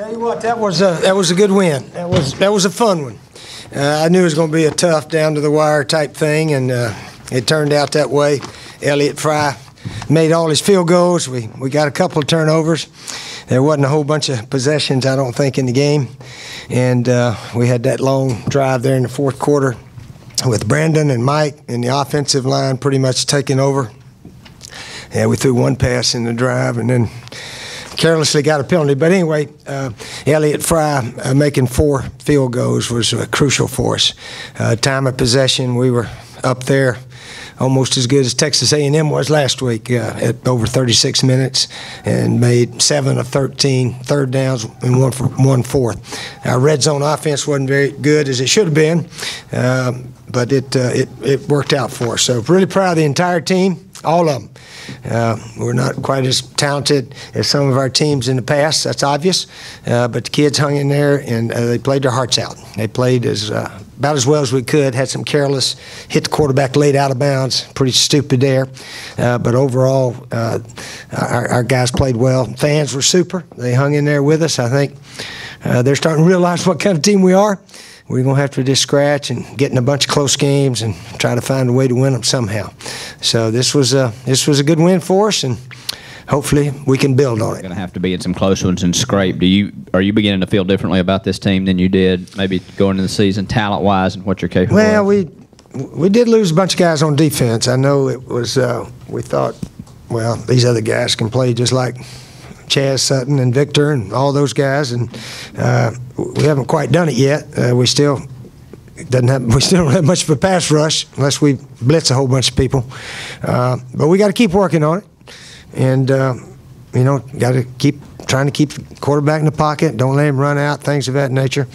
Tell you what, that was a good win. That was a fun one. I knew it was going to be a tough, down to the wire type thing, and it turned out that way. Elliott Fry made all his field goals. We got a couple of turnovers. There wasn't a whole bunch of possessions, I don't think, in the game, and we had that long drive there in the fourth quarter with Brandon and Mike and the offensive line pretty much taking over. Yeah, we threw one pass in the drive and then carelessly got a penalty. But anyway, Elliott Fry making 4 field goals was crucial for us. Time of possession, we were up there almost as good as Texas A&M was last week at over 36 minutes and made 7 of 13 third downs and 1 fourth. Our red zone offense wasn't very good as it should have been, but it worked out for us. So really proud of the entire team, all of them. We're not quite as talented as some of our teams in the past, that's obvious, but the kids hung in there and they played their hearts out. They played about as well as we could, had some careless, hit the quarterback late out of bounds, pretty stupid there, but overall our guys played well. Fans were super. They hung in there with us. I think they're starting to realize what kind of team we are. We're going to have to just scratch and get in a bunch of close games and try to find a way to win them somehow. So this was a good win for us, and hopefully we can build on it. Going to have to be in some close ones and scrape. Are you beginning to feel differently about this team than you did maybe going into the season, talent-wise, and what you're capable of? Well, we did lose a bunch of guys on defense. I know it was we thought, well, these other guys can play just like Chaz Sutton and Victor and all those guys, and we haven't quite done it yet. We still don't have much of a pass rush unless we blitz a whole bunch of people. But we got to keep working on it, and got to keep trying to keep the quarterback in the pocket. Don't let him run out. Things of that nature.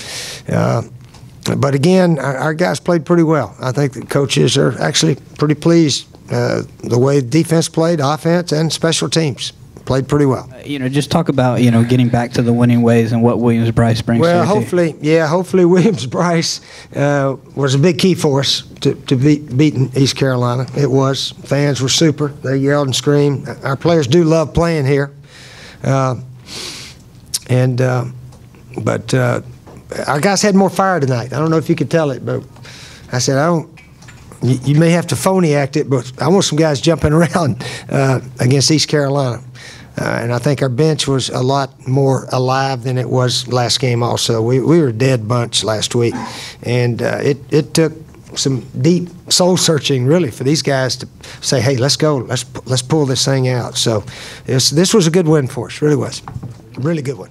But again, our guys played pretty well. I think the coaches are actually pretty pleased the way defense played, offense, and special teams. Played pretty well. Just talk about getting back to the winning ways and what Williams-Brice brings. Well, hopefully Williams-Brice was a big key for us to beating East Carolina. It was. Fans were super. They yelled and screamed. Our players do love playing here, but our guys had more fire tonight. I don't know if you could tell it, but I said you may have to phony act it, but I want some guys jumping around against East Carolina. And I think our bench was a lot more alive than it was last game also. We were a dead bunch last week. And it took some deep soul-searching, really, for these guys to say, hey, let's go. Let's pull this thing out. So this was a good win for us. Really was. A really good one.